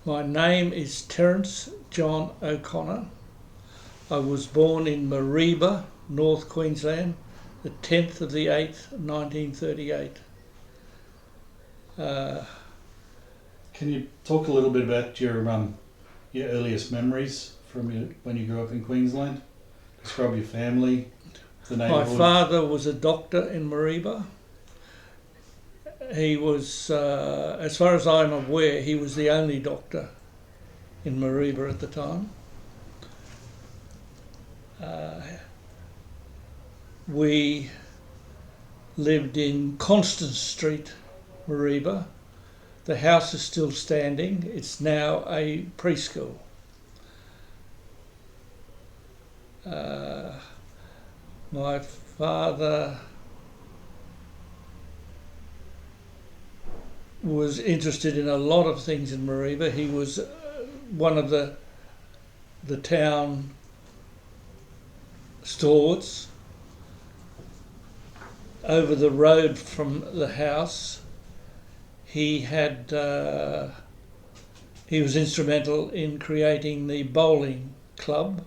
My name is Terence John O'Connor. I was born in Mareeba, North Queensland, the 10th of the 8th, 1938. Can you talk a little bit about your earliest memories from when you grew up in Queensland? Describe your family, the My neighbourhood. father was a doctor in Mareeba. He was, as far as I'm aware, he was the only doctor in Mareeba at the time. We lived in Constance Street, Mareeba. The house is still standing. It's now a preschool. My father was interested in a lot of things in Mareeba. He was one of the town stalwarts. Over the road from the house, he was instrumental in creating the bowling club,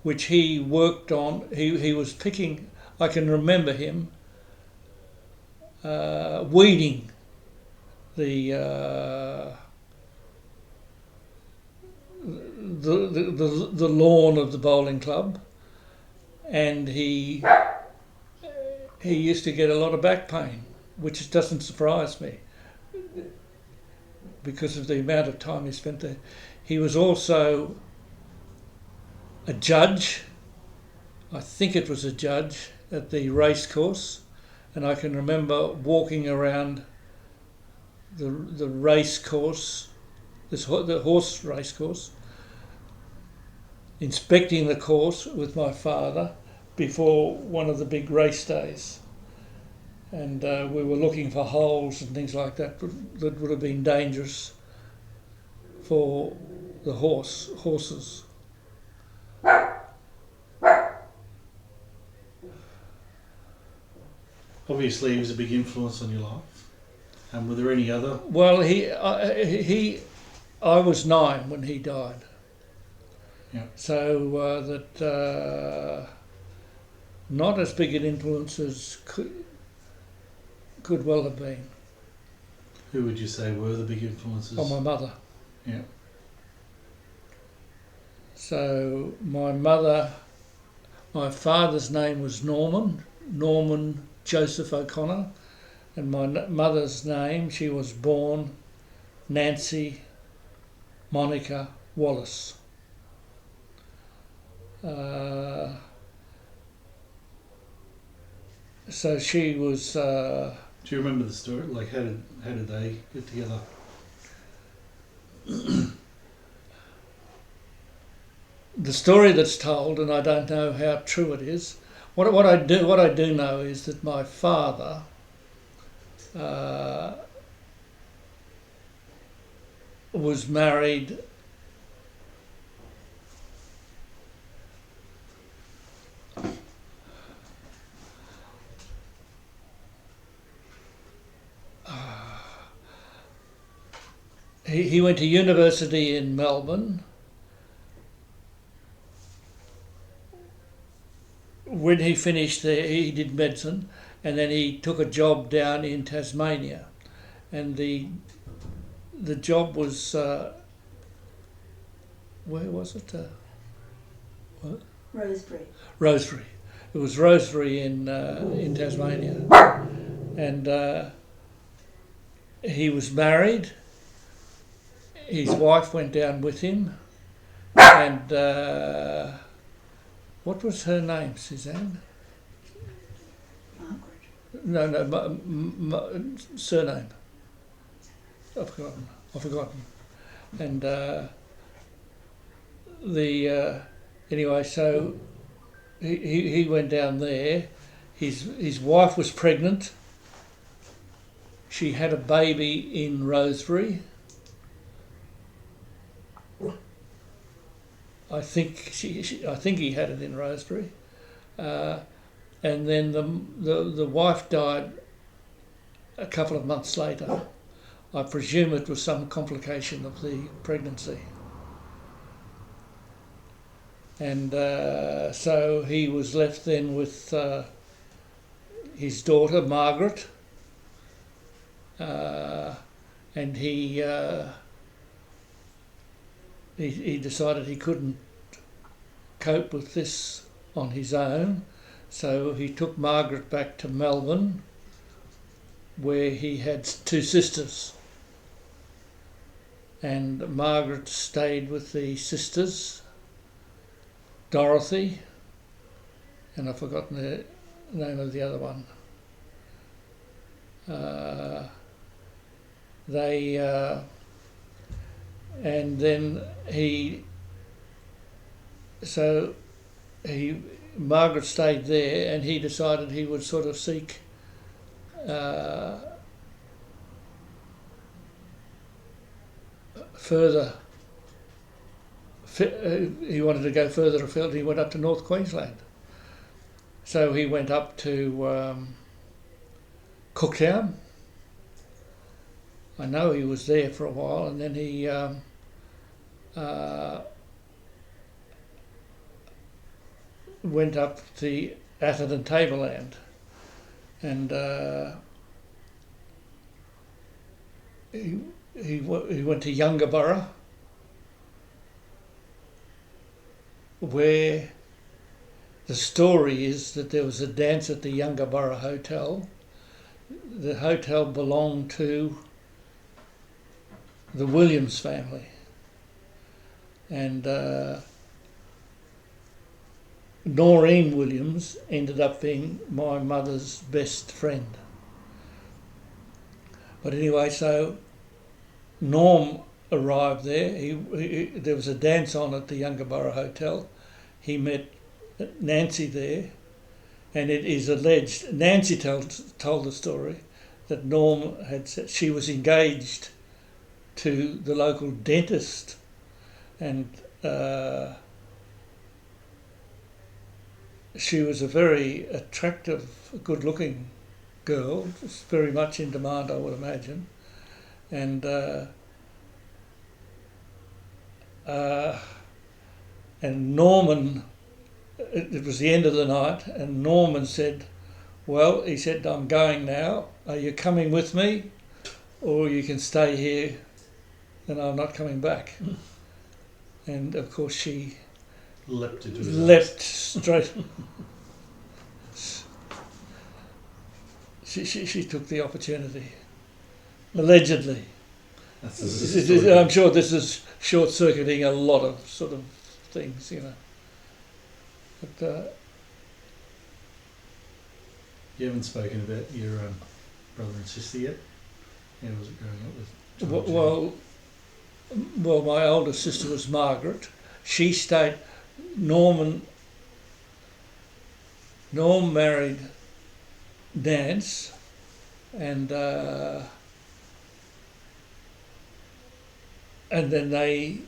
which he worked on. He was picking, I can remember him weeding the lawn of the bowling club, and he used to get a lot of back pain, which doesn't surprise me because of the amount of time he spent there. He was also a judge. I think it was a judge at the race course, and I can remember walking around the race course, the horse race course, inspecting the course with my father before one of the big race days, and we were looking for holes and things like that that would have been dangerous for the horses. Obviously, he was a big influence on your life. And were there any other? Well, I was 9 when he died. Yeah. So not as big an influence as could well have been. Who would you say were the big influences? On my mother. Yeah. So my father's name was Norman Joseph O'Connor, and my mother's name, she was born Nancy Monica Wallace. So she was. Do you remember the story? Like, how did they get together? The story that's told, and I don't know how true it is. What I do know is that my father was married. He went to university in Melbourne. When he finished there, he did medicine, and then he took a job down in Tasmania, and the job was where was it? What? Rosebery. Rosebery. It was Rosebery in Tasmania, and he was married. His wife went down with him, and what was her name, Suzanne? Margaret. No, surname. I've forgotten. And anyway, so he went down there. His wife was pregnant. She had a baby in Rosebery. I think he had it in Rosebery, and then the wife died a couple of months later. I presume it was some complication of the pregnancy. And so he was left then with his daughter, Margaret, and he decided he couldn't cope with this on his own, so he took Margaret back to Melbourne, where he had two sisters. And Margaret stayed with the sisters, Dorothy, and I've forgotten the name of the other one. And then Margaret stayed there, and he decided he would sort of seek further. He wanted to go further afield. He went up to North Queensland. So he went up to Cooktown. I know he was there for a while, and then he went up to Atherton Tableland, and he went to Yungaburra, where the story is that there was a dance at the Yungaburra Hotel. The hotel belonged to the Williams family, and Noreen Williams ended up being my mother's best friend. But anyway, so Norm arrived there. There was a dance on at the Yungaburra Hotel. He met Nancy there, and it is alleged, Nancy told the story, that Norm had said she was engaged to the local dentist, and she was a very attractive, good-looking girl, just very much in demand, I would imagine, and Norman, it was the end of the night, and Norman said, well, he said, I'm going now. Are you coming with me? Or you can stay here and I'm not coming back. And of course she left straight. She took the opportunity, allegedly. I'm sure this is short-circuiting a lot of sort of things, you know. But you haven't spoken about your brother and sister yet. How was it growing up with John? Well, my older sister was Margaret. She stayed. Norm married Nance, and then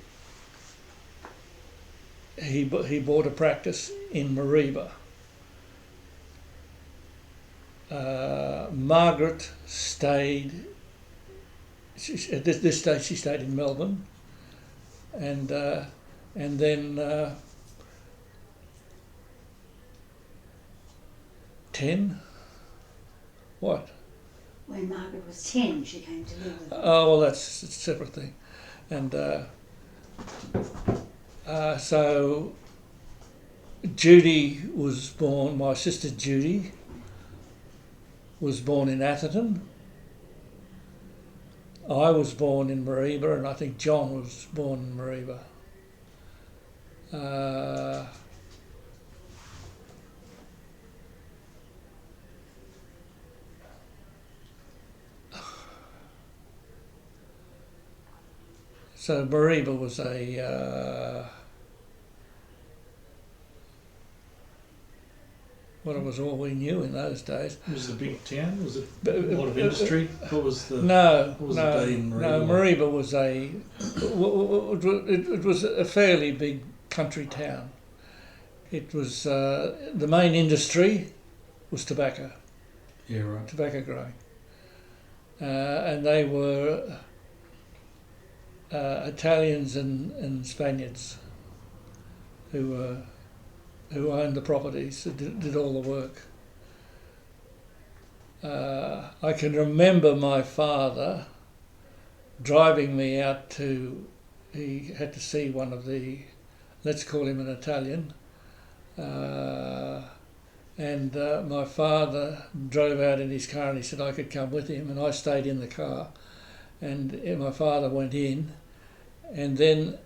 he bought a practice in Mareeba. Margaret stayed. At this stage, she stayed in Melbourne, and then 10. What? When Margaret was 10, she came to live with me. Oh, well, that's a separate thing, and so Judy was born. My sister Judy was born in Atherton. I was born in Mareeba, and I think John was born in Mareeba. So Mareeba was it was all we knew in those days. Was it a big town? Was it a lot of industry? What was the No, day in Mareeba? No, Mareeba was it was a fairly big country town. It was the main industry was tobacco. Yeah, right. Tobacco growing, and they were Italians and Spaniards who owned the properties, who did all the work. I can remember my father driving me out to, he had to see one of the, let's call him an Italian, and my father drove out in his car and he said I could come with him, and I stayed in the car, and my father went in, and then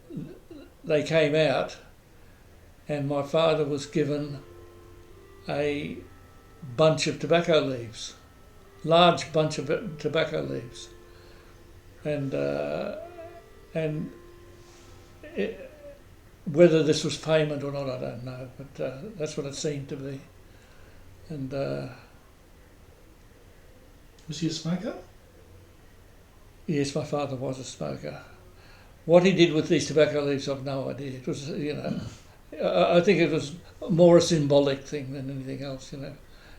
they came out and my father was given a bunch of tobacco leaves, large bunch of tobacco leaves, and whether this was payment or not, I don't know, but that's what it seemed to be. And Was he a smoker? yes, my father was a smoker. What he did with these tobacco leaves, I've no idea. It was, I think it was more a symbolic thing than anything else.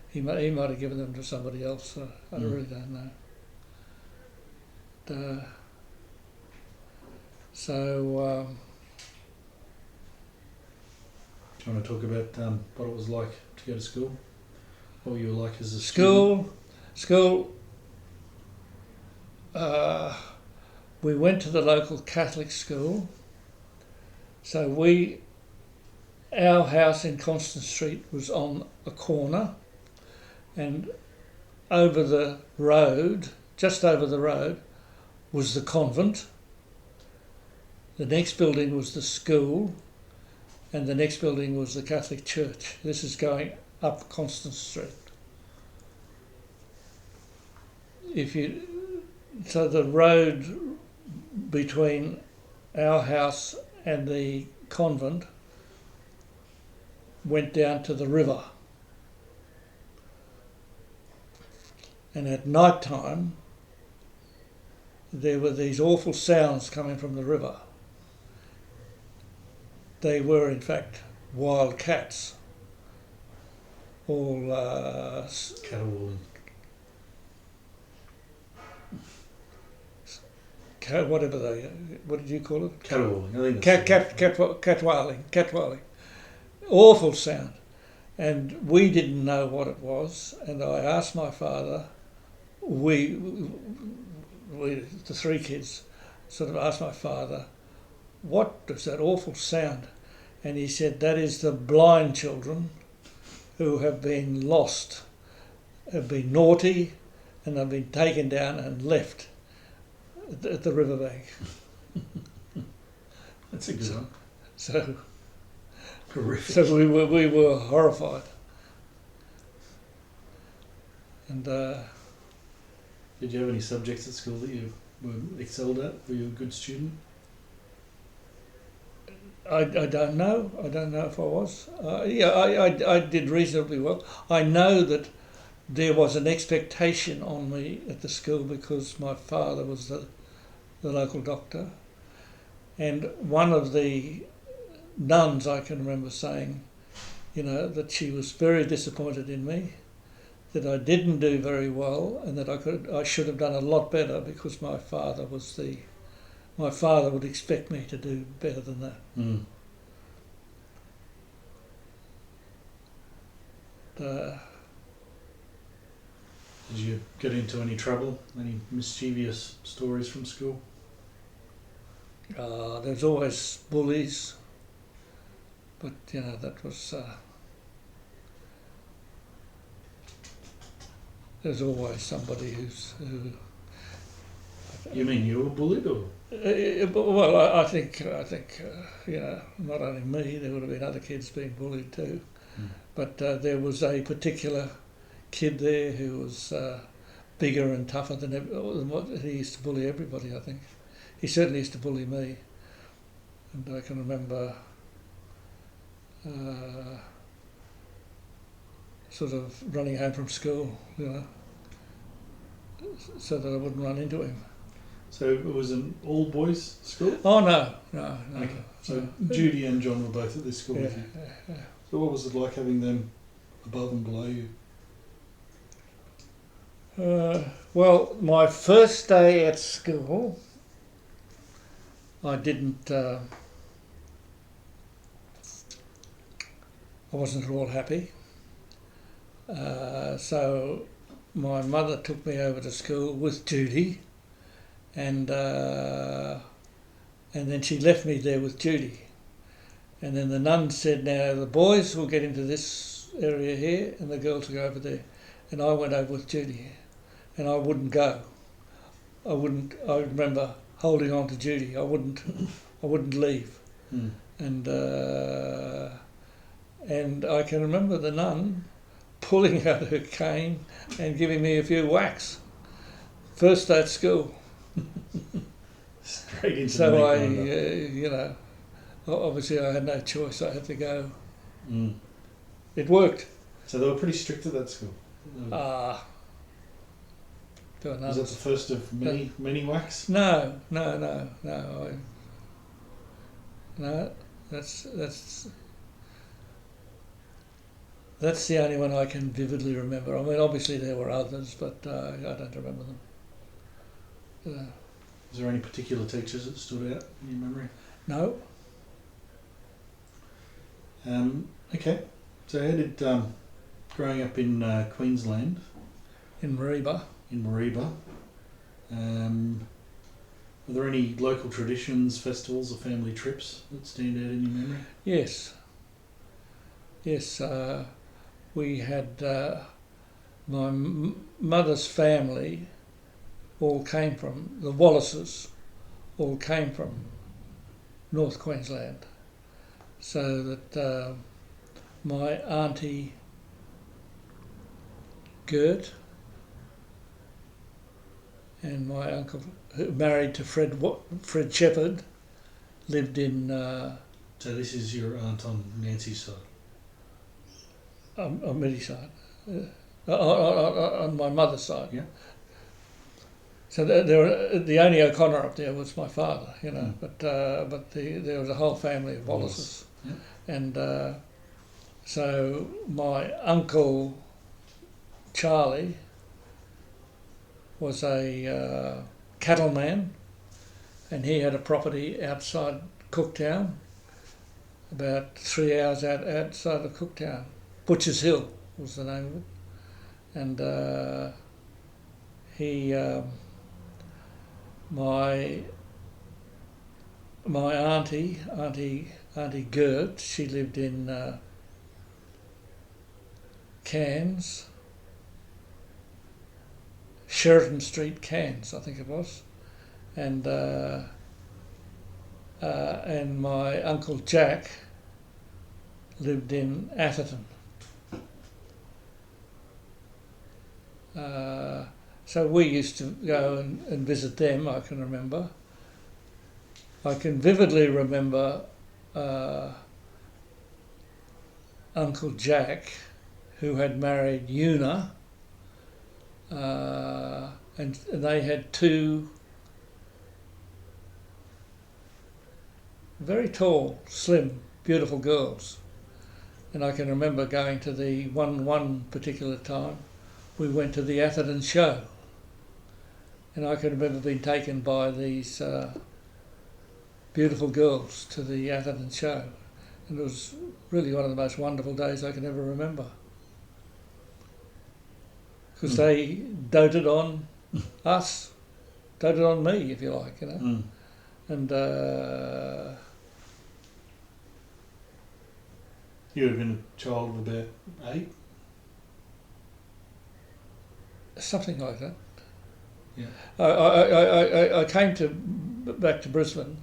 He might have given them to somebody else. I really don't know. But, so. Do you want to talk about what it was like to go to school? What you were like as a School. We went to the local Catholic school. So our house in Constance Street was on a corner, and over the road, just over the road, was the convent. The next building was the school, and the next building was the Catholic church. This is going up Constance Street. So the road between our house and the convent went down to the river. And at night time, there were these awful sounds coming from the river. They were, in fact, wild cats, all caterwauling. Whatever what did you call it? Caterwauling. I think that's Catwalling. Awful sound. And we didn't know what it was, and I asked my father, we the three kids, sort of asked my father, what was that awful sound? And he said, that is the blind children who have been lost, have been naughty, and have been taken down and left at the riverbank. That's a good one. So Horrific. So we were horrified. And did you have any subjects at school that you were excelled at? Were you a good student? I don't know. I don't know if I was. I did reasonably well. I know that there was an expectation on me at the school because my father was the local doctor, and one of the nuns, I can remember saying, that she was very disappointed in me, that I didn't do very well, and that I should have done a lot better because my father would expect me to do better than that. Mm. Did you get into any trouble? Any mischievous stories from school? There's always bullies, but that was. There's always somebody who. You mean you were bullied, or? Well, I think not only me, there would have been other kids being bullied too, but there was a particular kid there who was bigger and tougher than what he used to bully everybody. I think he certainly used to bully me, and I can remember sort of running home from school, so that I wouldn't run into him. So it was an all-boys school? Oh, no. Okay. So Judy and John were both at this school with you? Yeah. So what was it like having them above and below you? Well, my first day at school, I didn't. I wasn't at all happy. So my mother took me over to school with Judy, and then she left me there with Judy. And then the nun said, "Now the boys will get into this area here, and the girls will go over there." And I went over with Judy, and I wouldn't go. I wouldn't. I remember holding on to Judy. I wouldn't leave. Mm. And I can remember the nun pulling out her cane and giving me a few whacks. First day at school. Straight into the So meat I, grinder. obviously I had no choice. I had to go. Mm. It worked. So they were pretty strict at that school. Ah. Was that the first of many whacks? No. That's the only one I can vividly remember. I mean, obviously there were others, but I don't remember them. Was there any particular teachers that stood out in your memory? No. Okay. So how did growing up in Queensland, In Mareeba. in Mareeba, were there any local traditions, festivals, or family trips that stand out in your memory? Yes. We had my mother's family all came from, the Wallaces all came from North Queensland. So that my auntie Gert and my uncle, who married to Fred Shepherd, lived in So this is your aunt on Nancy's side. on Millie's side, on my mother's side. Yeah. So the only O'Connor up there was my father, Mm. but there was a whole family of Wallaces, Yeah. and so my uncle Charlie was a cattleman, and he had a property outside Cooktown, about 3 hours outside of Cooktown. Butcher's Hill was the name of it, and he, my auntie Gert, she lived in Cairns, Sheraton Street, Cairns, I think it was, and my uncle Jack lived in Atherton. So we used to go and visit them, I can remember. I can vividly remember Uncle Jack, who had married Una, and they had two very tall, slim, beautiful girls. And I can remember going to the one particular time, we went to the Atherton show. And I can remember being taken by these beautiful girls to the Atherton show. And it was really one of the most wonderful days I can ever remember. Because they doted on us, doted on me, if you like, Mm. And You would have been a child of about 8? something like that. Yeah. I came back to Brisbane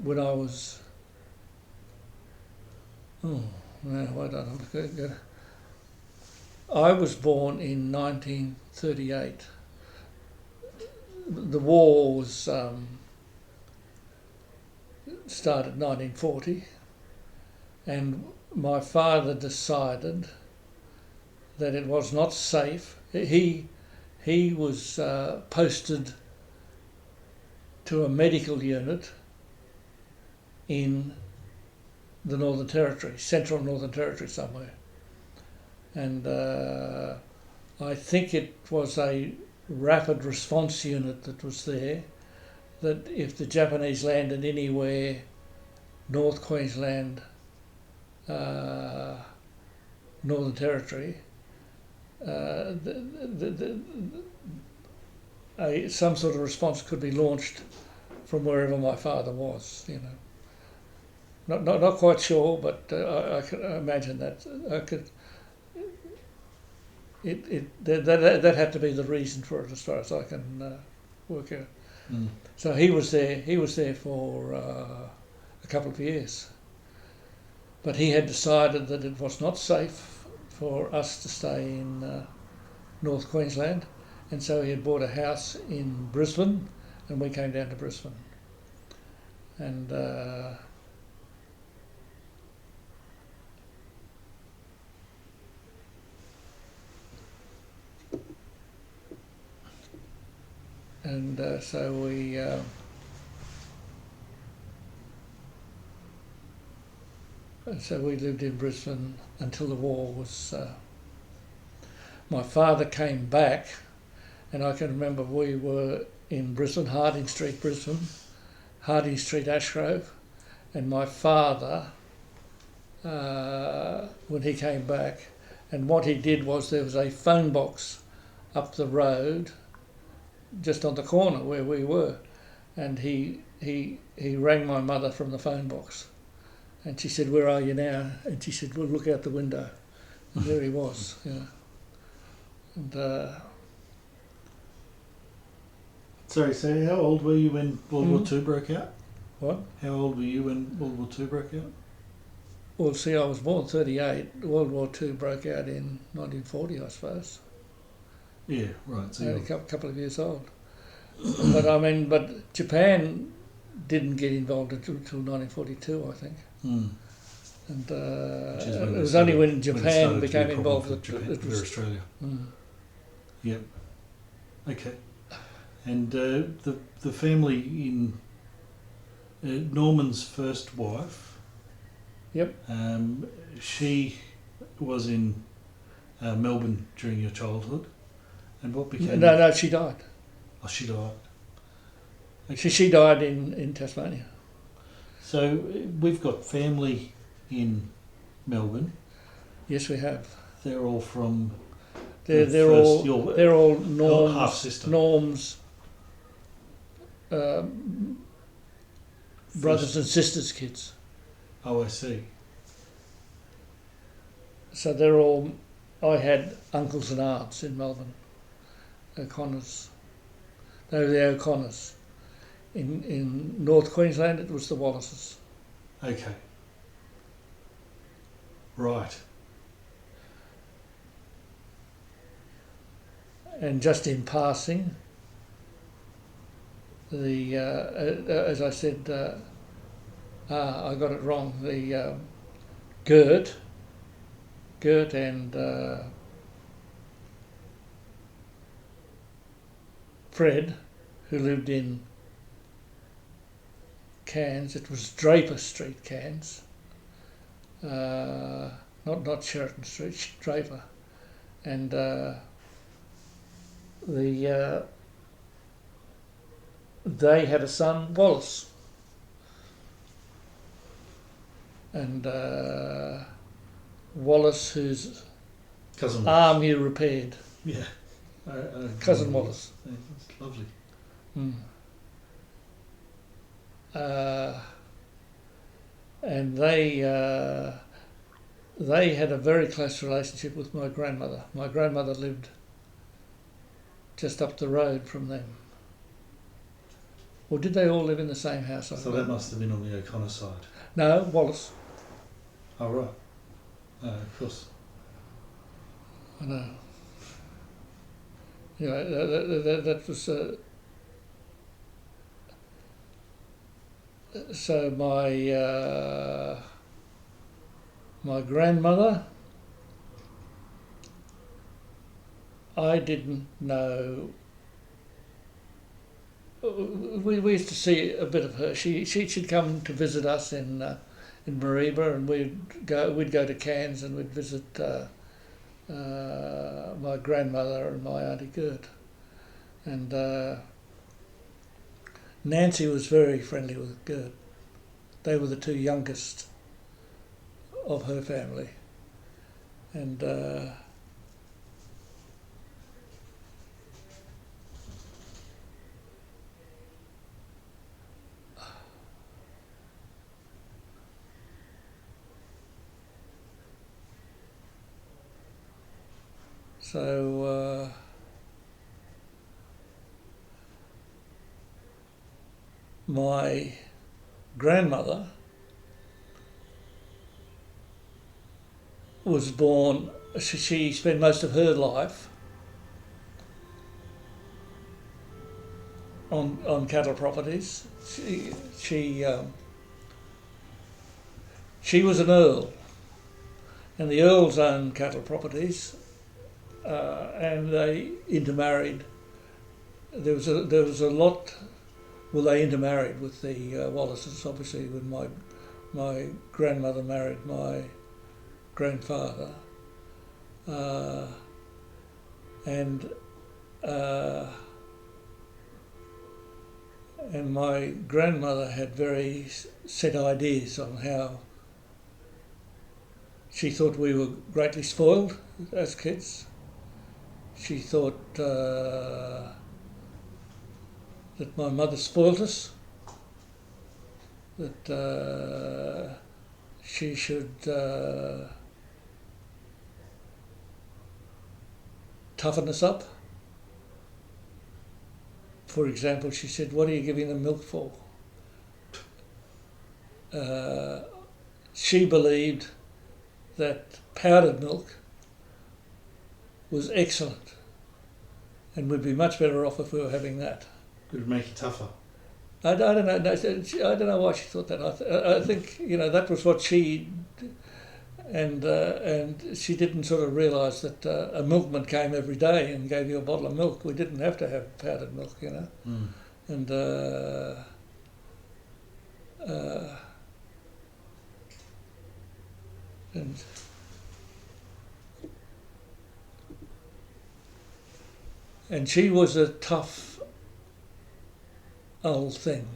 when I was. Oh no, I don't know. I was born in 1938. The war was started in 1940, and my father decided that it was not safe. He was posted to a medical unit in the Northern Territory, Central Northern Territory somewhere. And I think it was a rapid response unit that was there, that if the Japanese landed anywhere, North Queensland, Northern Territory, some sort of response could be launched from wherever my father was, you know. Not quite sure, but I can imagine that. That had to be the reason for it, as far as I can work out. Mm. So he was there. He was there for a couple of years, but he had decided that it was not safe for us to stay in North Queensland, and so he had bought a house in Brisbane, and we came down to Brisbane, and. So we lived in Brisbane until the war was. My father came back, and I can remember we were in Brisbane, Harding Street, Brisbane, Harding Street, Ashgrove, and my father, when he came back, and what he did was there was a phone box up the road, just on the corner where we were, and he rang my mother from the phone box, and she said, "Where are you now?" And she said, "Well, look out the window," and there he was, you know. And Sorry, so how old were you when World War II broke out? what? How old were you when World War II broke out? Well, see, I was born 1938. World War II broke out in 1940, I suppose. Yeah, right. So I you're was a couple of years old. But Japan didn't get involved until 1942, I think. Mm. And Which is when it they was started- only when when it Japan started to be a became problem involved for that Japan, it for was. Australia. Mm. Yep. Okay. And the family in Norman's first wife. Yep. She was in Melbourne during your childhood, and what became? No, she died. Oh, she died. She died in Tasmania. So we've got family in Melbourne. Yes, we have. They're all from. They're first- all your Norms. half sister. Norms. Brothers and sisters' kids. Oh, I see. So they're all. I had uncles and aunts in Melbourne. O'Connors. They were the O'Connors. In North Queensland, it was the Wallaces. Okay. Right. And just in passing, the as I said, I got it wrong. The Gert and Fred, who lived in Cairns. It was Draper Street, Cairns. Not Sheraton Street, Draper, and they had a son, Wallace, and Wallace, whose Cousin. arm you repaired, Yeah. cousin Wallace. That's lovely. Mm. And they had a very close relationship with my grandmother. My grandmother lived just up the road from them. Or did they all live in the same house? So that must have been on the O'Connor side. No, Wallace. Oh, right. Of course. I know. You know, that was... so my grandmother, I didn't know. We used to see a bit of her. She'd come to visit us in Mareeba, and we'd go to Cairns and we'd visit my grandmother and my Auntie Gert. And Nancy was very friendly with Gert. They were the two youngest of her family. And so my grandmother was born, she spent most of her life on cattle properties. She was an earl, and the earls owned cattle properties, and they intermarried. There was a lot. Well, they intermarried with the Wallaces, obviously, when my grandmother married my grandfather, and my grandmother had very set ideas on how she thought we were greatly spoiled as kids. She thought that my mother spoilt us, that she should toughen us up. For example, she said, "What are you giving them milk for?" She believed that powdered milk was excellent and we'd be much better off if we were having that. It would make you tougher. I don't know. I don't know why she thought that. I think that was what she, and she didn't sort of realise that a milkman came every day and gave you a bottle of milk. We didn't have to have powdered milk, and and she was a tough old thing.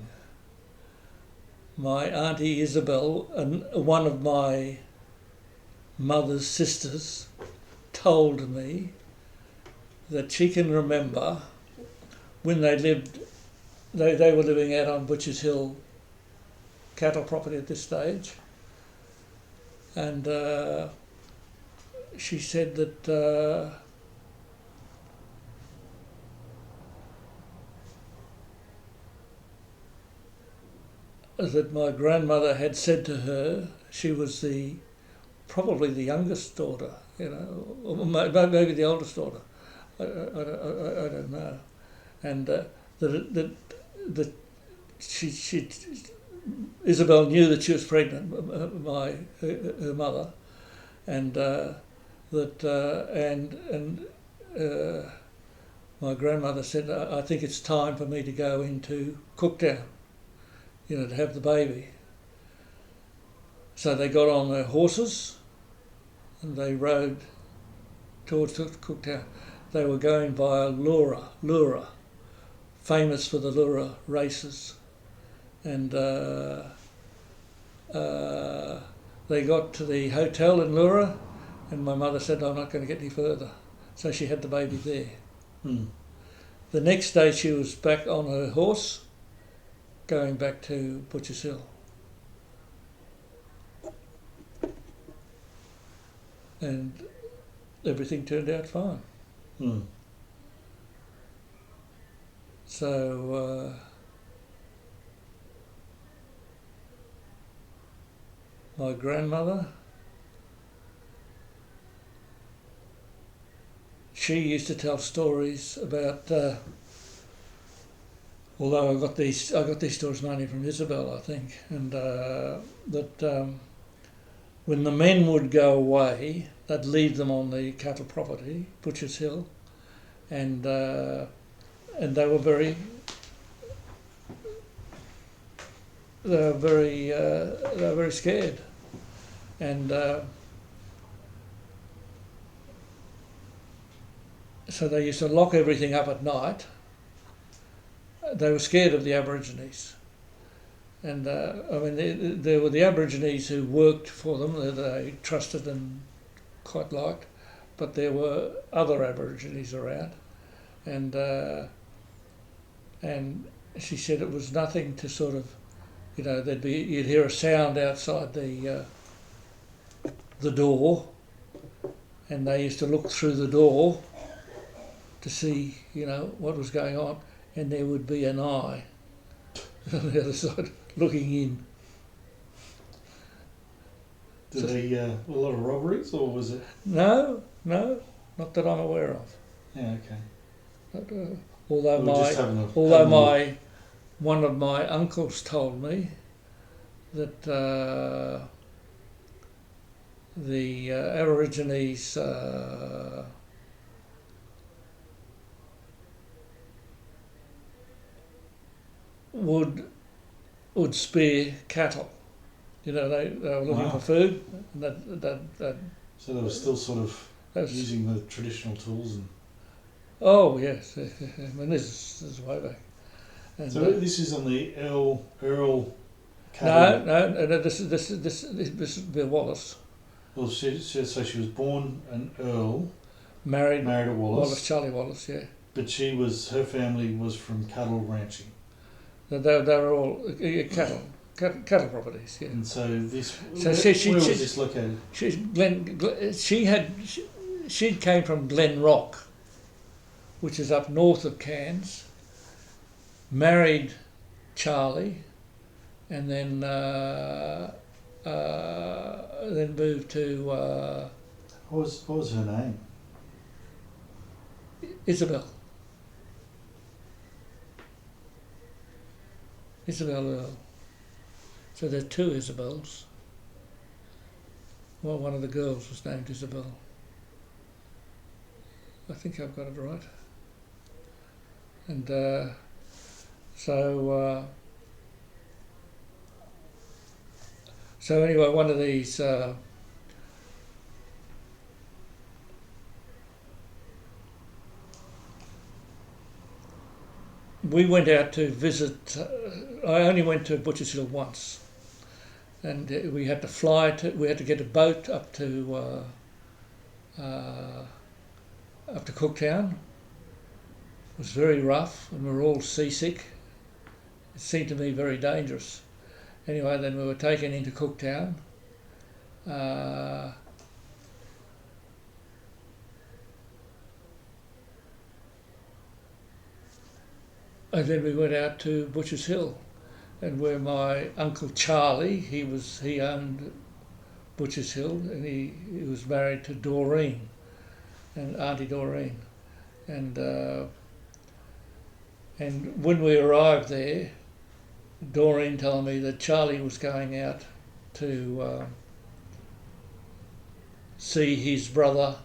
My Auntie Isabel, one of my mother's sisters, told me that she can remember when they were living out on Butchers Hill cattle property at this stage, and she said that that my grandmother had said to her, she was probably the youngest daughter, or maybe the oldest daughter, I don't know, and that she Isabel knew that she was pregnant, her mother, and my grandmother said, "I think it's time for me to go into Cooktown, to have the baby." So they got on their horses and they rode towards Cooktown. They were going via Leura, famous for the Leura races. And they got to the hotel in Leura, and my mother said, "I'm not going to get any further." So she had the baby there. The next day she was back on her horse, going back to Butchers Hill. And everything turned out fine. So my grandmother, she used to tell stories about although I got these stories mainly from Isabel, I think, and that when the men would go away, they'd leave them on the cattle property, Butchers Hill, and they were very scared, and so they used to lock everything up at night. They were scared of the Aborigines. And I mean, there were the Aborigines who worked for them that they trusted and quite liked, but there were other Aborigines around, and she said it was nothing to sort of, you know, you'd hear a sound outside the door, and they used to look through the door to see, you know, what was going on, and there would be an eye on the other side looking in. Did they a lot of robberies, or was it? No, not that I'm aware of. Yeah, okay. But, We were just having a one of my uncles told me that the Aborigines would spear cattle. You know, they were looking Wow. for food, and that So they were still sort of was, using the traditional tools, and oh yes, I mean this is way back. And, so this is on the Earl cattle. no, this is Bill Wallace. Well, so she was born an Earl, Married married a Wallace, Charlie Wallace, yeah. but her family was from cattle ranching, They were all cattle properties, yeah. and so this. So where was this located? She came from Glen Rock, which is up north of Cairns. Married Charlie, and then moved to What was her name? Isabel Earl. So there are two Isabels. Well, one of the girls was named Isabel. I think I've got it right. And so anyway, one of these we went out to visit. I only went to Butchers Hill once, and we had to fly to. We had to get a boat up to Cooktown. It was very rough, and we were all seasick. It seemed to me very dangerous. Anyway, then we were taken into Cooktown. And then we went out to Butchers Hill, and where my uncle Charlie, he owned Butchers Hill, and he was married to Doreen, and Auntie Doreen, and when we arrived there, Doreen told me that Charlie was going out to see his brother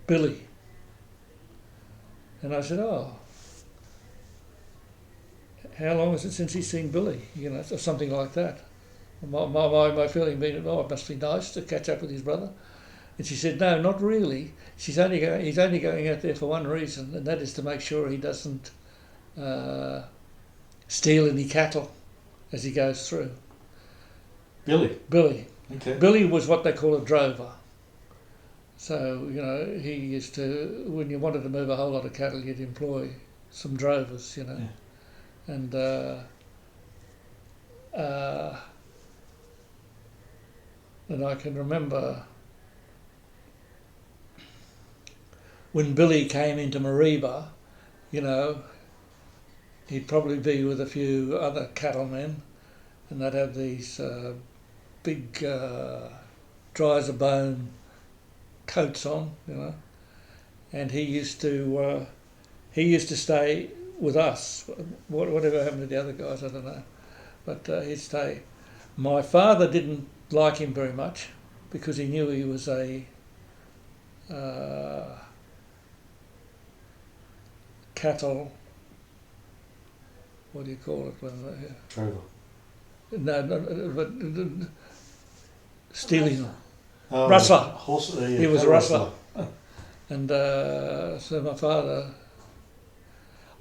Billy. And I said, oh, how long is it since he's seen Billy? You know, or something like that. My feeling being, oh, it must be nice to catch up with his brother. And she said, no, not really. He's only going out there for one reason, and that is to make sure he doesn't steal any cattle as he goes through. Billy. Okay. Billy was what they call a drover. So, you know, he used to, when you wanted to move a whole lot of cattle, you'd employ some drovers, you know. Yeah. And I can remember when Billy came into Mareeba, you know, he'd probably be with a few other cattlemen, and they'd have these big dry as a bone coats on, you know, and he used to stay with us. Whatever happened to the other guys, I don't know, but he'd stay. My father didn't like him very much because he knew he was a cattle. What do you call it? Drover. No, but stealing them. Oh, Rustler. Horse, yeah, He was a cattle rustler. And so my father,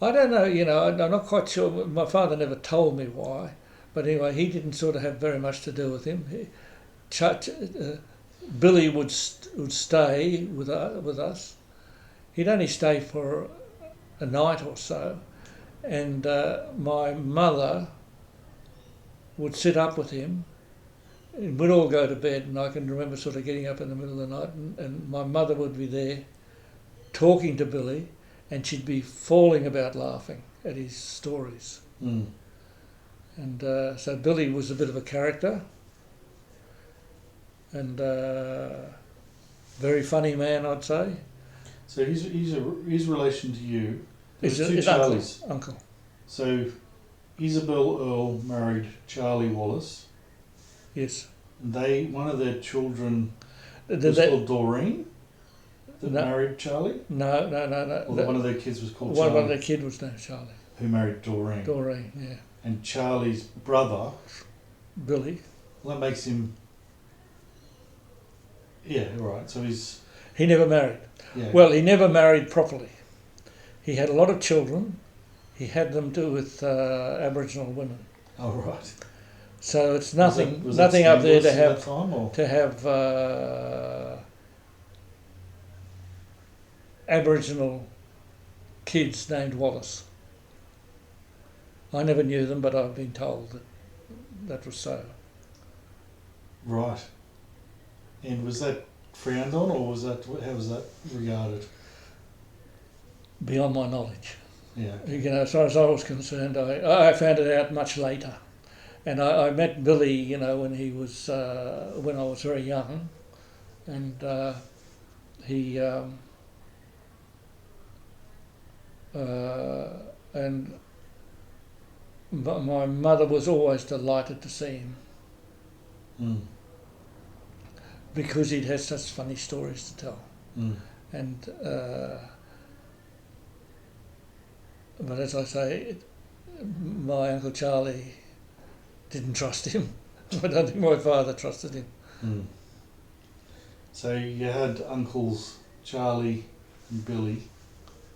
I don't know, I'm not quite sure. My father never told me why, but anyway, he didn't sort of have very much to do with him. Billy would stay with us. He'd only stay for a night or so, and my mother would sit up with him. And we'd all go to bed, and I can remember sort of getting up in the middle of the night, and my mother would be there talking to Billy, and she'd be falling about laughing at his stories. Mm. And so Billy was a bit of a character, and very funny man, I'd say. So his relation to you. There's two His Charlies. uncle. So Isabel Earle married Charlie Wallace. Yes. And one of their children Th- was that- called Doreen. That No. married Charlie. no. Or one of their kids was called One Charlie. of their kid was named Charlie. Who married Doreen. Doreen, yeah. And Charlie's brother. Billy. Well, that makes him. Yeah, right. So he's. He never married. Yeah. Well, he never married properly. He had a lot of children. He had them do with Aboriginal women. Oh, right. So it's nothing Was that up there to scandalous have at that time, or? Aboriginal kids named Wallace. I never knew them, but I've been told that was so. Right. And was that frowned on, or was that how was that regarded? Beyond my knowledge. Yeah. As far as I was concerned, I found it out much later. And I met Billy, when he was when I was very young, and he and my mother was always delighted to see him Mm. because he'd had such funny stories to tell. Mm. And but as I say, my Uncle Charlie didn't trust him. I don't think my father trusted him. Mm. So you had uncles Charlie and Billy.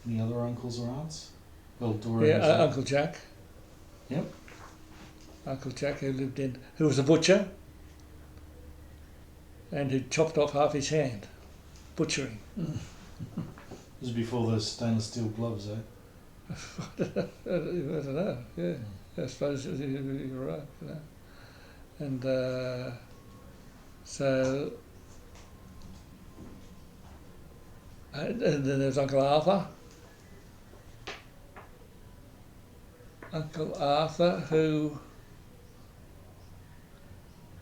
Any other uncles or aunts? Well, Doreen. Yeah, was there. Uncle Jack. Yep. Uncle Jack, who was a butcher, and who chopped off half his hand, butchering. This was before those stainless steel gloves, eh? I don't know. Yeah, I suppose you're right. And so, and then there's Uncle Arthur. Uncle Arthur, who,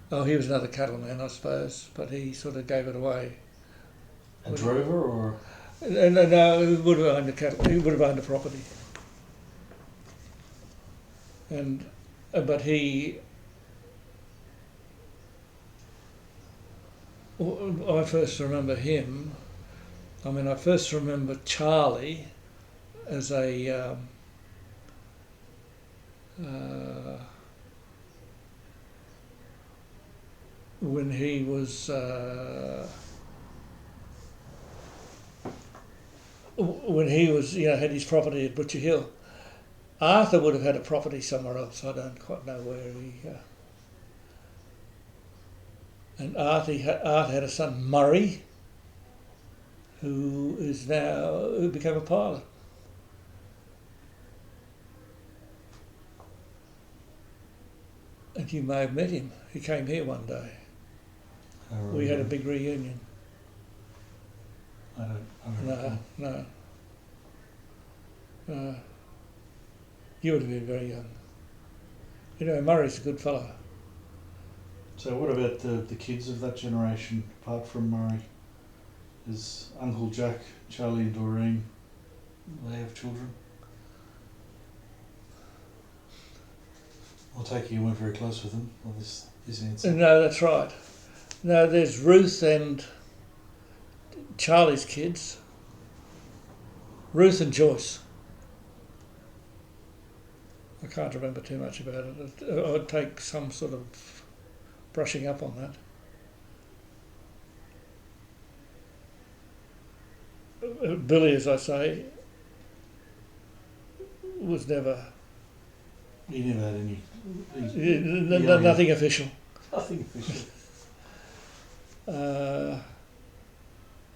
he was another cattleman, I suppose, but he sort of gave it away. A drover or? No, he would have owned the cattle. He would have owned the property. And, but I first remember him. I first remember Charlie as a when he was had his property at Butcher Hill. Arthur would have had a property somewhere else. I don't quite know where he. And Arthur had a son, Murray, who became a pilot. And you may have met him. He came here one day. We had a big reunion. I don't know. No. You would have been very young. Murray's a good fellow. So what about the kids of that generation, apart from Murray? Is Uncle Jack, Charlie and Doreen, do they have children? I'll take it you weren't very close with them, or this answer. No, that's right. No, there's Ruth and Charlie's kids. Ruth and Joyce. I can't remember too much about it. I'd take some sort of brushing up on that. Billy, as I say, was never He never had any. nothing official. Nothing official.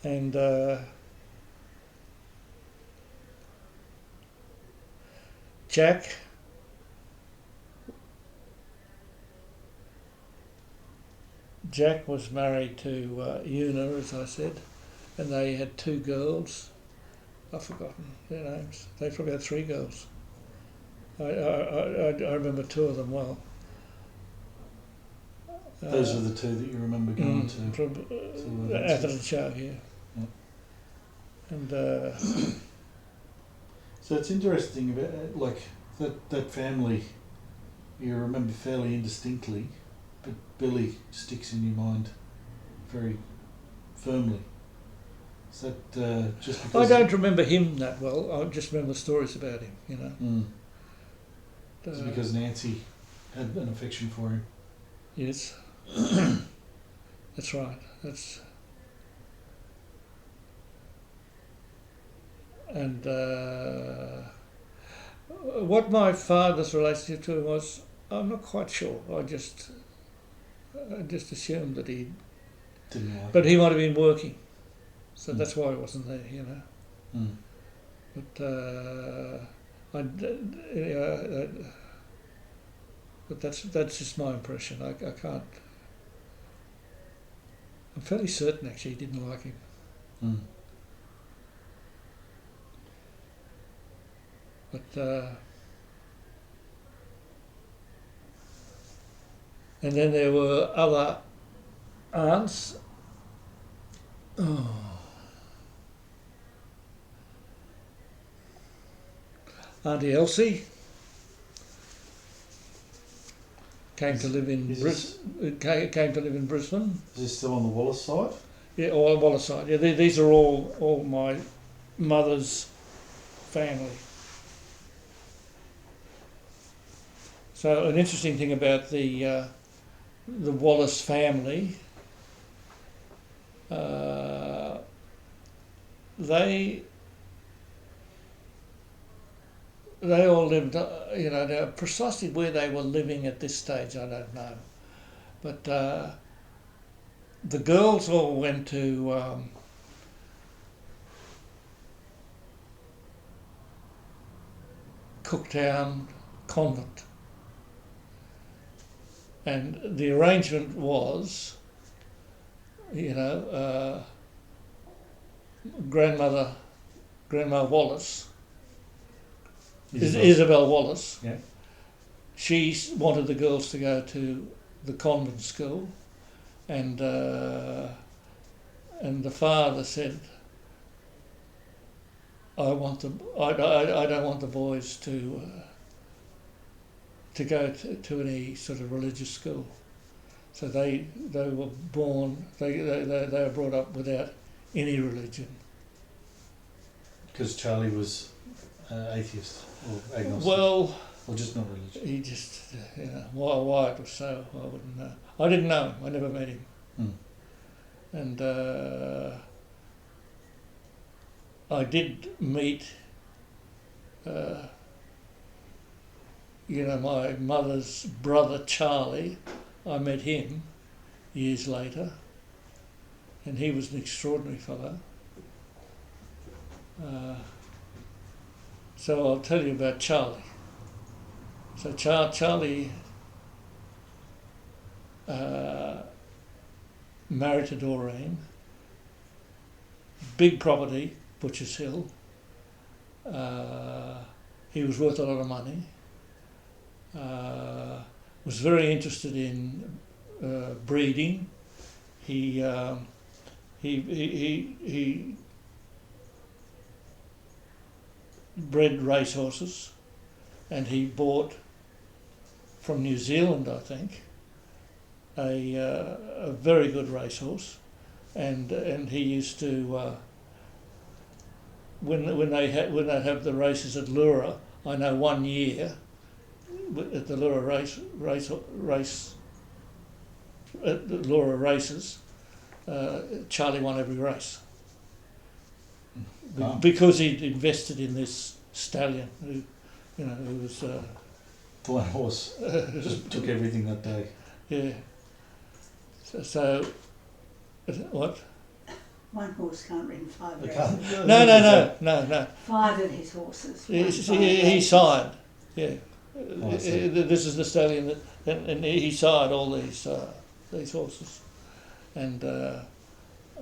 And Jack was married to Una, as I said, and they had 2 girls. I've forgotten their names. They probably had 3 girls. I remember 2 of them well. Those are the 2 that you remember going to. From Atherton Show, yeah. Yeah. And So it's interesting about like that family. You remember fairly indistinctly, but Billy sticks in your mind very firmly. Is that just because? I don't remember him that well. I just remember stories about him, you know. Is it because Nancy had an affection for him? Yes. That's right. And what my father's relationship to him was, I'm not quite sure. I just assumed that he. Didn't like. But he might have been working, so that's why he wasn't there, you know. But but that's just my impression. I can't. I'm fairly certain actually he didn't like him. But and then there were other aunts. Auntie Elsie came to live in came to live in Brisbane. Is this still on the Wallace side? Yeah, or Wallace side. Yeah, these are all my mother's family. So an interesting thing about the Wallace family, they all lived, now precisely where they were living at this stage, I don't know. But the girls all went to Cooktown Convent. And the arrangement was, Grandma Wallace, Isabel Wallace, yeah. She wanted the girls to go to the convent school, and the father said, I don't want the boys to go to any sort of religious school. So they were born, they were brought up without any religion. Because Charlie was atheist or agnostic. Well, or just not religious. he just, why it was so, I wouldn't know. I didn't know him, I never met him. And I did meet my mother's brother Charlie. I met him years later, and he was an extraordinary fellow. So I'll tell you about Charlie. So Charlie married to Doreen, big property, Butchers Hill. He was worth a lot of money. Was very interested in breeding. He bred racehorses, and he bought from New Zealand, I think, a very good racehorse, and he used to when they have the races at Leura. I know 1 year at the Leura race at the Leura races, Charlie won every race. Oh. because he'd invested in this stallion who was The one horse just took everything that day. yeah. So what? One horse can't run 5 They races. can't. No. 5 of his horses. He, won 5 he races. signed. Yeah. I see. This is the stallion and he signed all these horses, and So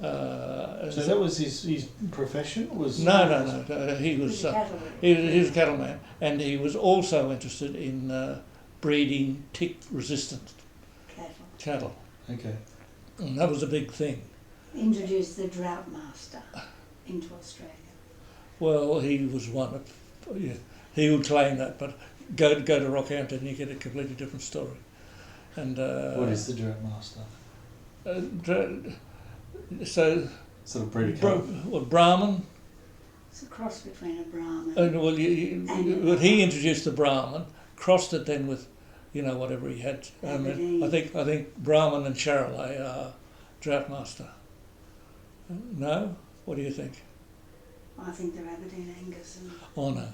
that was his profession? Was no. He He was was a cattleman. he was a cattleman, and he was also interested in breeding tick-resistant cattle, Okay. and that was a big thing. Introduced the drought master into Australia. Well, he was one of, he would claim that, but go to Rockhampton, you get a completely different story. And What is the drought master? So Sort of breed of cattle. Brahman. It's a cross between a Brahmin Well, he introduced the Brahman, crossed it then with, whatever he had. Aberdeen. I think Brahman and Charolais are drought master. No, what do you think? I think they're Aberdeen Angus and Oh no,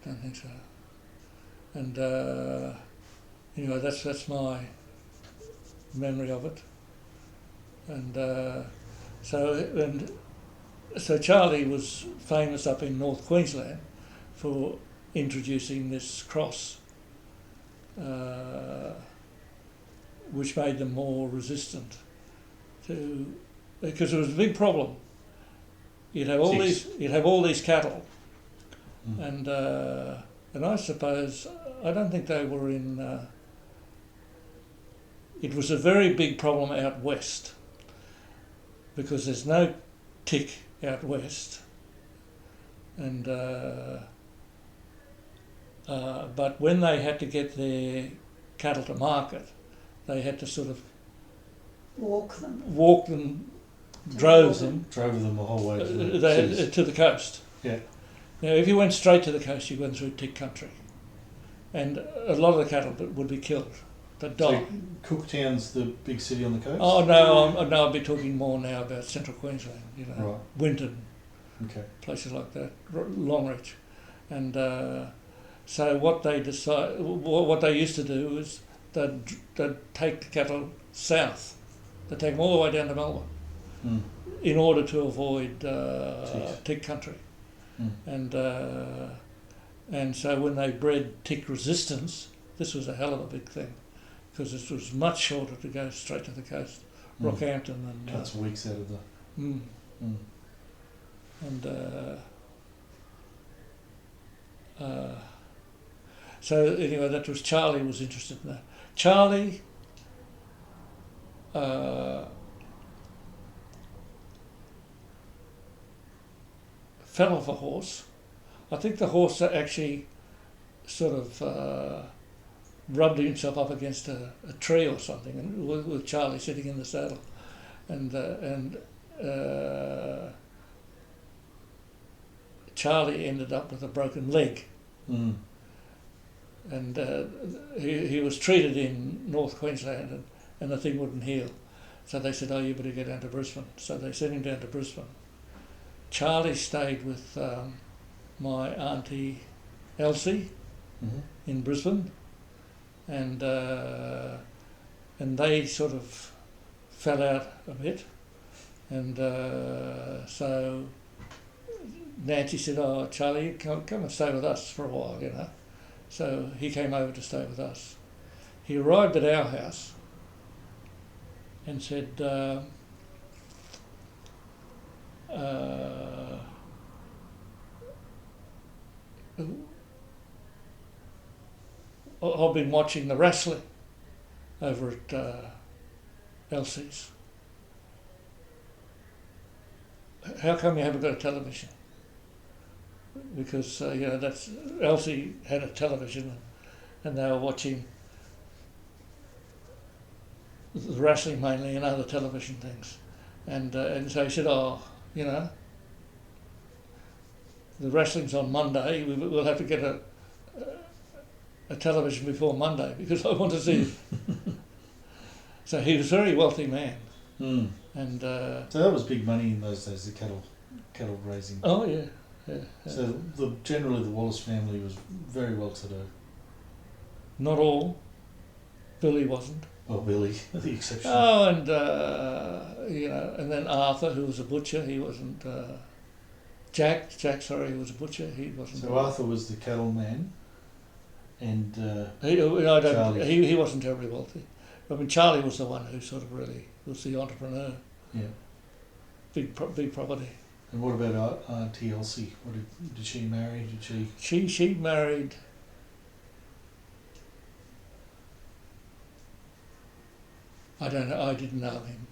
don't think so. And anyway, that's my memory of it. And so Charlie was famous up in North Queensland for introducing this cross, which made them more resistant to, because it was a big problem. You'd have all these cattle, and I suppose I don't think they were in. It was a very big problem out west, because there's no tick out west, and but when they had to get their cattle to market, they had to sort of walk them. drove them Drove them the whole way to the cities. to the coast. Yeah. Now, if you went straight to the coast, you went through tick country, and a lot of the cattle would be killed. They'd die. So Cooktown's the big city on the coast? Oh no, I'll be talking more now about central Queensland. Right. Winton, Okay. places like that, Longreach, and so what they used to do is they'd take the cattle south. They'd take them all the way down to Melbourne in order to avoid tick country, and so when they bred tick resistance, this was a hell of a big thing, because it was much shorter to go straight to the coast, Rockhampton, and Cuts weeks out of the. and so anyway, that was Charlie was interested in that. Charlie fell off a horse. I think the horse actually sort of rubbed himself up against a tree or something, and with Charlie sitting in the saddle, and Charlie ended up with a broken leg, and he was treated in North Queensland, and the thing wouldn't heal, so they said, "Oh, you better go down to Brisbane." So they sent him down to Brisbane. Charlie stayed with my auntie Elsie in Brisbane, and they sort of fell out a bit, and so Nancy said, "Oh, Charlie, come and stay with us for a while, So he came over to stay with us. He arrived at our house and said, I've been watching the wrestling over at Elsie's. How come you haven't got a television? Because that's Elsie had a television, and they were watching the wrestling mainly and other television things, and so he said, "Oh, the wrestling's on Monday. We'll have to get a television before Monday because I want to see it." So he was a very wealthy man, and so that was big money in those days, the cattle. cattle raising. Oh yeah. So generally the Wallace family was very well to do. Not all. Billy wasn't. Well, Billy, the exception. Oh, and and then Arthur, who was a butcher, he wasn't. Jack, sorry, he was a butcher. He wasn't. So Arthur was the cattleman, and he wasn't terribly wealthy. I mean, Charlie was the one who sort of really was the entrepreneur. yeah. Big property. And what about Auntie Elsie? Did she marry? Did she? She married. I don't know. I didn't know him.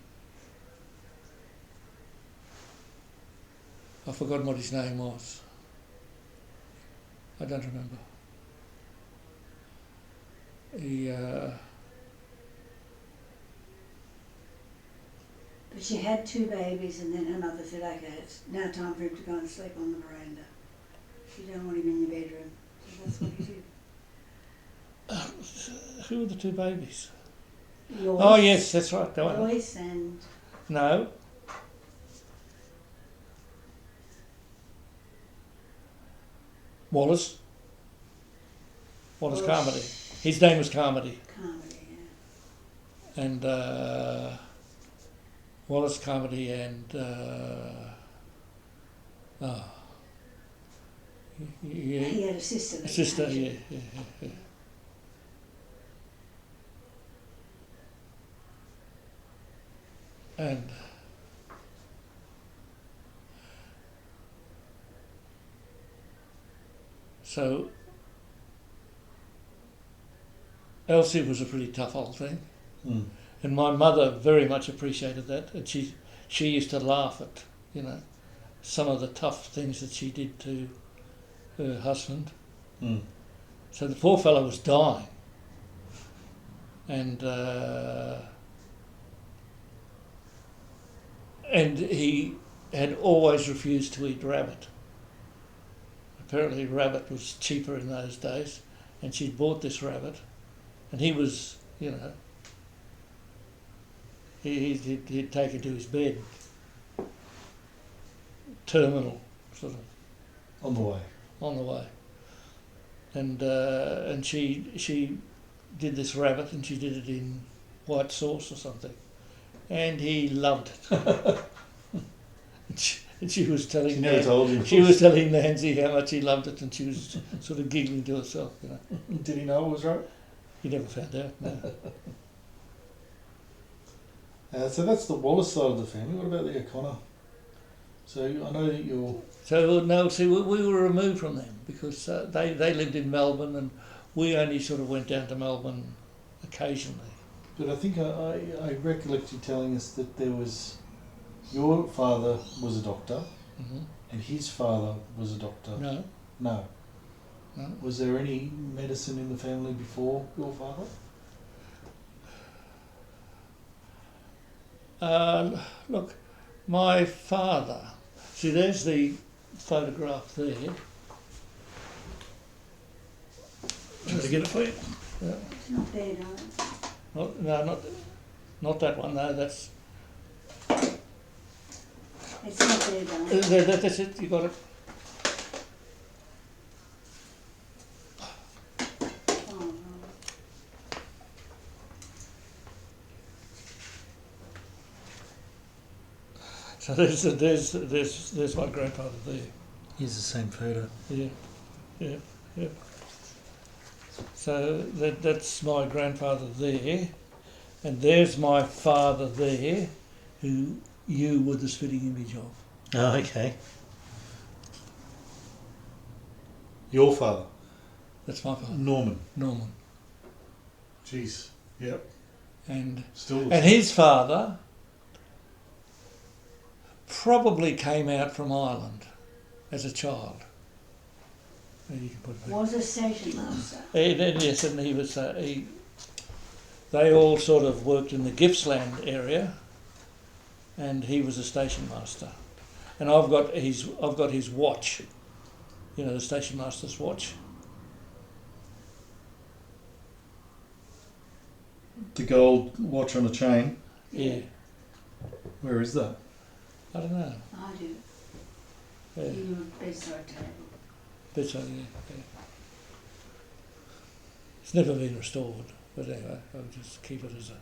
I've forgotten what his name was. I don't remember. He. But she had 2 babies, and then her mother said, okay, it's now time for him to go and sleep on the veranda. You don't want him in your bedroom. So that's what he did. Who were the 2 babies? Lois, Oh yes, that's right. That one. Lois and No. Wallace Carmody. His name was Carmody. Carmody, yeah. And Wallace Carmody and He had a sister. that sister, married yeah. And so Elsie was a pretty tough old thing. Mm. And my mother very much appreciated that, and she used to laugh at, some of the tough things that she did to her husband. Mm. So the poor fellow was dying, and he had always refused to eat rabbit. Apparently rabbit was cheaper in those days, and she'd bought this rabbit, and he was, he'd taken to his bed, terminal, sort of, On the way. on the way. And she did this rabbit, and she did it in white sauce or something, and he loved it. and she was telling She never told you. she was telling Nancy how much he loved it, and she was sort of giggling to herself. Did he know it was right? He never found out. No. So that's the Wallace side of the family. What about the O'Connor? So I know that you're... So no, see, we were removed from them because they lived in Melbourne, and we only sort of went down to Melbourne occasionally. But I think I recollect you telling us that there was... Your father was a doctor, Mm-hmm. and his father was a doctor. No, No. no. Was there any medicine in the family before your father? Look, my father. See, there's the photograph there. Try to get it for you. Yeah. It's not there, darling. Not that one. No, that's It's not there, darling. that's it. You got it. Oh, no. So there's my grandfather there. Here's the same photo. Yeah. So that's my grandfather there, and there's my father there, who you were the spitting image of. Oh, okay. Your father? That's my father, Norman. Norman, Jeez. Yep. and Still. his father probably came out from Ireland as a child. You can put it back. Was a station master. Yes, and he was. They all sort of worked in the Gippsland area, and he was a station master. And I've got his watch. The station master's watch. The gold watch on a chain. Yeah, Where is that? I don't know. I do. Yeah. in your bedside table. That's only, yeah. It's never been restored, but anyway, I'll just keep it as a...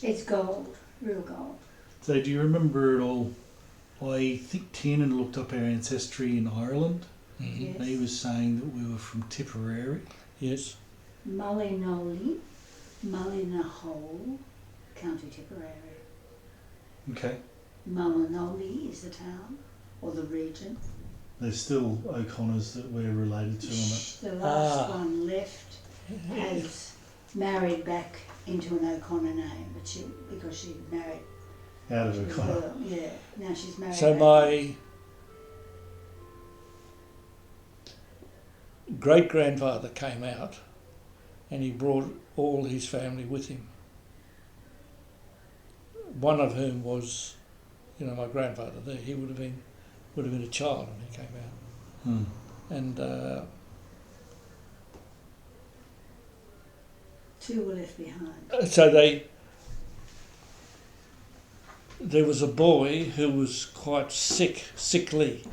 It's gold, real gold. So do you remember at all? I think Tiernan looked up our ancestry in Ireland, Yes. and he was saying that we were from Tipperary. Yes. Mullinolly, Mullinahole, County Tipperary. Okay. Mullinolly is the town, or the region. There's still O'Connors that we're related to on it. The last one left has married back into an O'Connor name, but because she married Out of she was O'Connor. Earl, yeah. Now she's married. So back. my great-grandfather came out and he brought all his family with him. One of whom was, my grandfather there. He would have been a child when he came out. Hmm. And Two were left behind. so there was a boy who was quite sickly,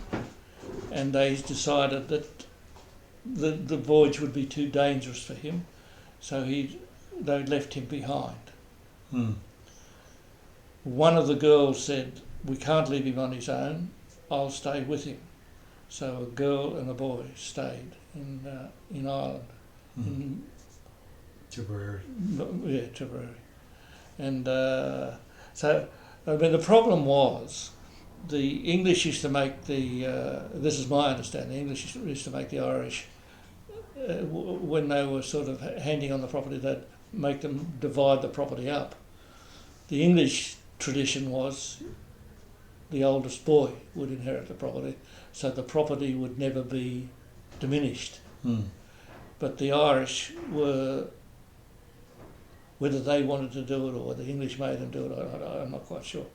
and they decided that the voyage would be too dangerous for him, so they left him behind. Hmm. One of the girls said, "We can't leave him on his own. I'll stay with him." So a girl and a boy stayed in Ireland. Hmm. Tipperary. Yeah, Tipperary. And so, I mean, the problem was the English used to make this is my understanding, the English used to make the Irish, when they were sort of handing on the property, they'd make them divide the property up. The English tradition was the oldest boy would inherit the property, so the property would never be diminished. Hmm. But the Irish were, whether they wanted to do it or the English made them do it, I'm not quite sure.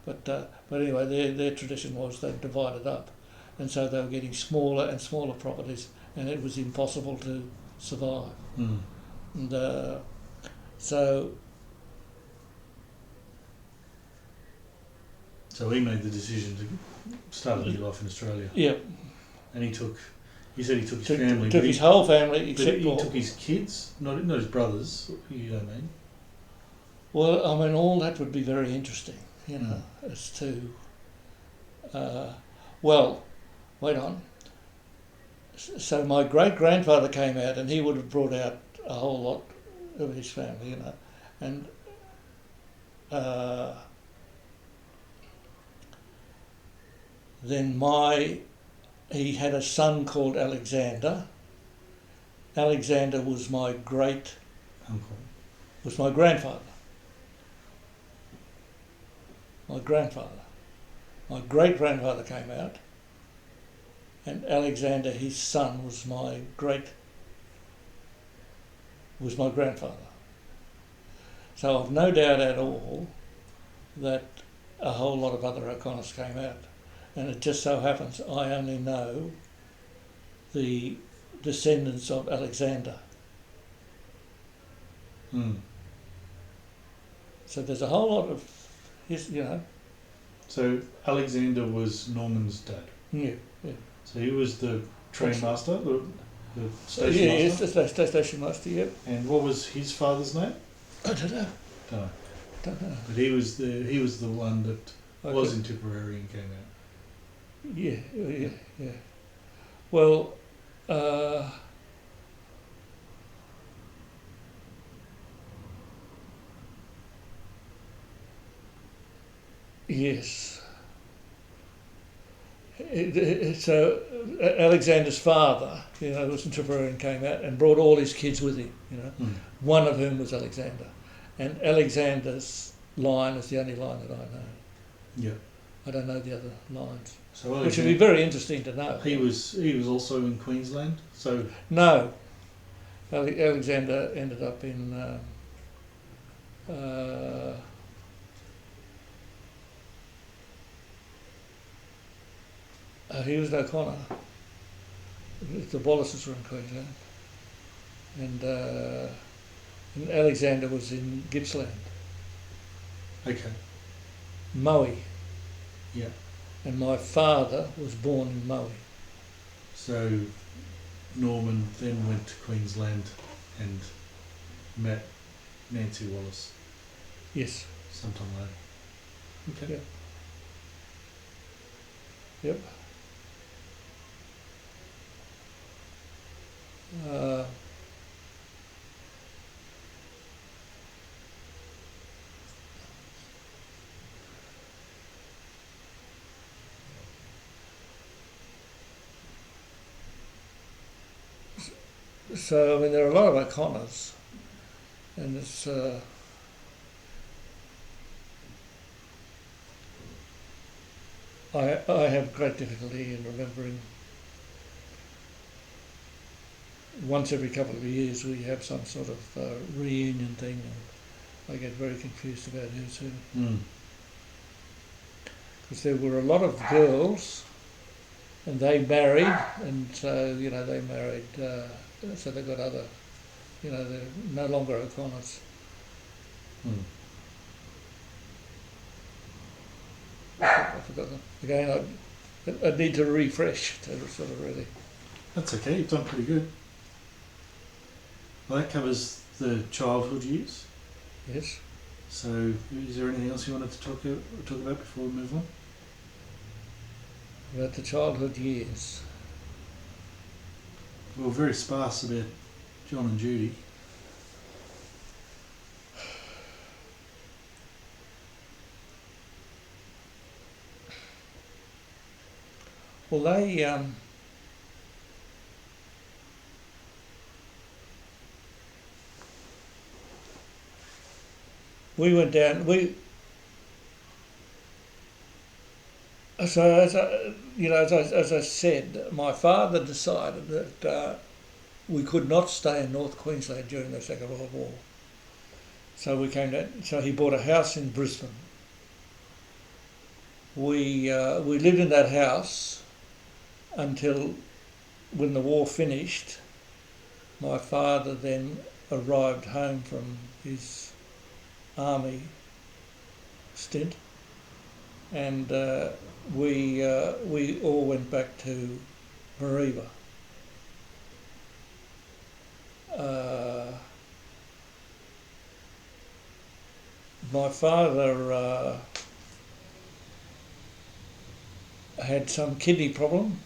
But anyway, their tradition was they divided up, and so they were getting smaller and smaller properties, and it was impossible to survive. Hmm. And so So he made the decision to start a new life in Australia, yeah, and he said he took his took, family, took but his whole family but except he for. took his kids, not his brothers. You know what I mean? Well, I mean, all that would be very interesting, as to. Well, wait on. So my great grandfather came out, and he would have brought out a whole lot of his family, and then he had a son called Alexander. Alexander was my Uncle. grandfather. My grandfather. My great grandfather came out, and Alexander, his son, was my grandfather. So I've no doubt at all that a whole lot of other O'Connors came out, and it just so happens I only know the descendants of Alexander. Hmm. So there's a whole lot of So Alexander was Norman's dad. yeah. So he was the train master, the station Yes, master. the station master, yep. And what was his father's name? I don't know. Don't know. But he was the one that was in Tipperary and came out. Yeah. Well, yes. So Alexander's father, was in Tipperary and came out and brought all his kids with him, Hmm. one of whom was Alexander. And Alexander's line is the only line that I know. Yeah. I don't know the other lines, So which would be very interesting to know. he was also in Queensland. So No, Alexander ended up in he was an O'Connor. The Wallaces were in Queensland, and Alexander was in Gippsland. okay. Moe. Yeah. and my father was born in Maui. So Norman then went to Queensland and met Nancy Wallace Yes. sometime later. Okay. Yeah. Yep. So, I mean, there are a lot of O'Connors, and it's I have great difficulty in remembering. Once every couple of years we have some sort of reunion thing, and I get very confused about who's who. Because there were a lot of girls, and they married, and so, you know, they married, so they got other, you know, they're no longer O'Connors. I forgot them. Again, I need to refresh to sort of really. That's okay, you've done pretty good. Well, that covers the childhood years. Yes. So, is there anything else you wanted to talk about before we move on? About the childhood years. We were very sparse about John and Judy. Well, they we went down. So as I said, my father decided that we could not stay in North Queensland during the Second World War. So we came down. So he bought a house in Brisbane. We lived in that house until when the war finished. My father then arrived home from his army stint, and we all went back to Mareeba. My father had some kidney problem.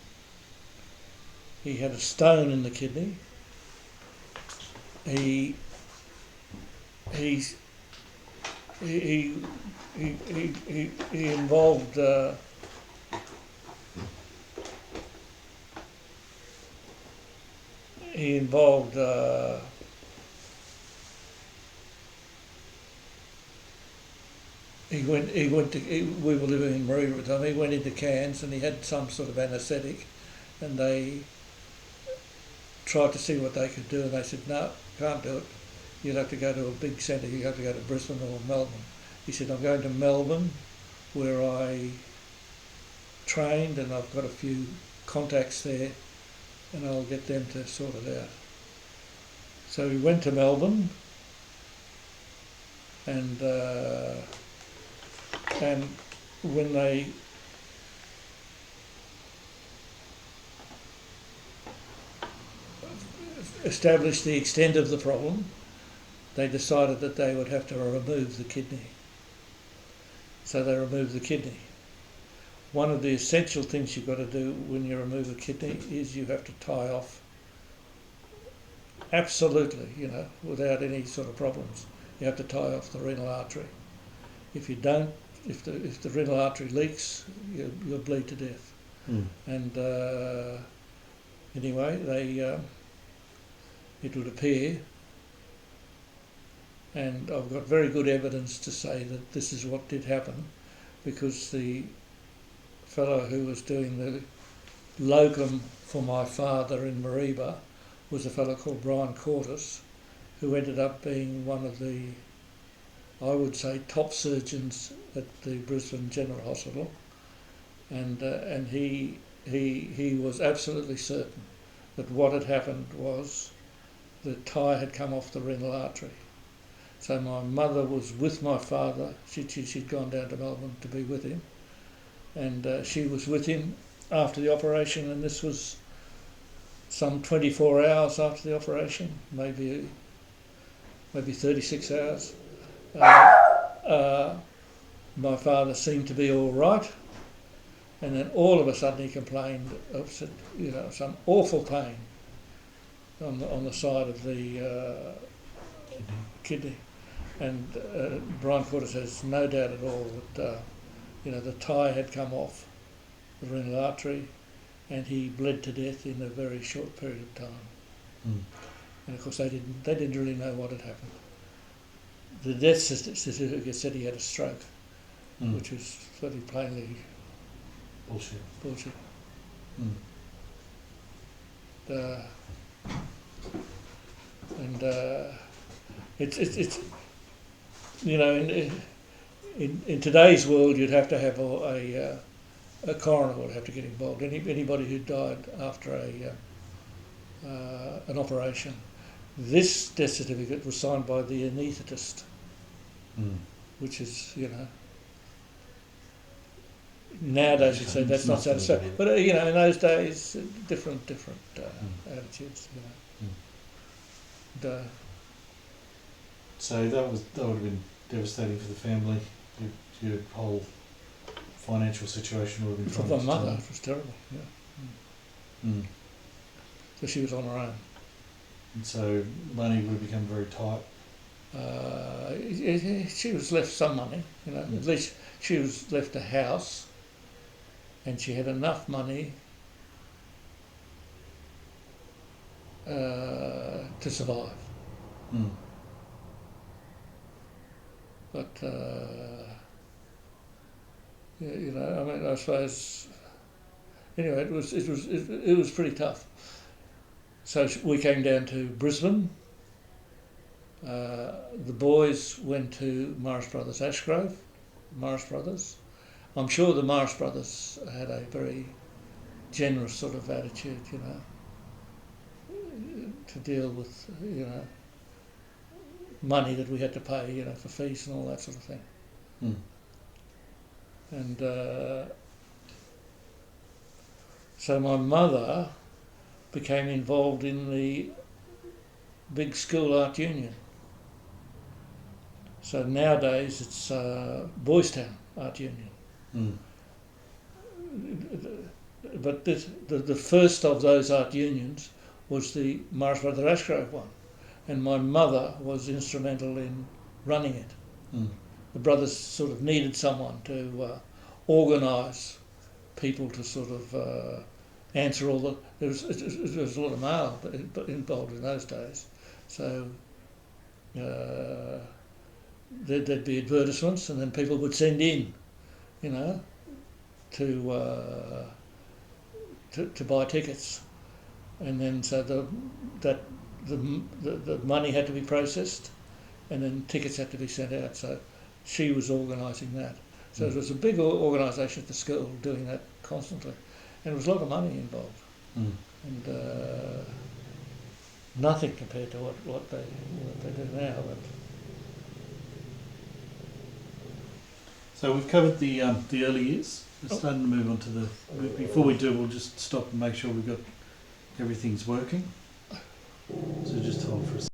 He had a stone in the kidney. He involved we were living in Mareeba at the time. He went into Cairns and he had some sort of anaesthetic, and they tried to see what they could do, and they said, no, can't do it. You'd have to go to a big centre. You have to go to Brisbane or Melbourne. He said, I'm going to Melbourne, where I trained, and I've got a few contacts there, and I'll get them to sort it out. So we went to Melbourne, and when they established the extent of the problem, they decided that they would have to remove the kidney. So they removed the kidney. One of the essential things you've got to do when you remove a kidney is you have to tie off, absolutely, you know, without any sort of problems. You have to tie off the renal artery. If you don't, if the renal artery leaks, you'll bleed to death. And anyway, it would appear, and I've got very good evidence to say that this is what did happen, because the fellow who was doing the locum for my father in Mareeba was a fellow called Brian Cortis, who ended up being one of the, I would say, top surgeons at the Brisbane General Hospital, and he was absolutely certain that what had happened was the tie had come off the renal artery. So my mother was with my father. She'd gone down to Melbourne to be with him, and she was with him after the operation, and this was some 24 hours after the operation, maybe 36 hours. My father seemed to be all right, and then all of a sudden he complained of some awful pain on the side of the kidney. And Brian Porter says no doubt at all that the tie had come off the renal artery, and he bled to death in a very short period of time. Mm. And of course they didn't really know what had happened. The death certificate said he had a stroke, which was very plainly Bullshit. Mm. It's in today's world you'd have to have a coroner would have to get involved. Anybody who died after an operation. This death certificate was signed by the anaesthetist, which is nowadays you'd say that's not satisfactory, but in those days different attitudes. So that would have been devastating for the family. Your whole financial situation would have been For trying my to mother, turn. it was terrible. Yeah. Mm. So she was on her own. And so money would have become very tight. She was left some money, At least she was left a house, and she had enough money to survive. Mm. But I suppose anyway, it was pretty tough. So we came down to Brisbane. The boys went to Morris Brothers Ashgrove. Morris Brothers. I'm sure the Morris Brothers had a very generous sort of attitude, to deal with money that we had to pay, for fees and all that sort of thing. Mm. And so my mother became involved in the big school art union. So nowadays it's Boys Town Art Union. Mm. But the first of those art unions was the Morris Brothers Ashgrove one, and my mother was instrumental in running it. Mm. The brothers sort of needed someone to organise people to sort of answer all the... There was a lot of mail involved in those days. So there'd be advertisements, and then people would send in, to buy tickets. And then so the money had to be processed, and then tickets had to be sent out. So she was organising that. So it was a big organisation at the school doing that constantly, and there was a lot of money involved, and nothing compared to what they do now. But So we've covered the early years. We're starting to move on to the... Before we do, we'll just stop and make sure we've got everything's working. So just hold for a second.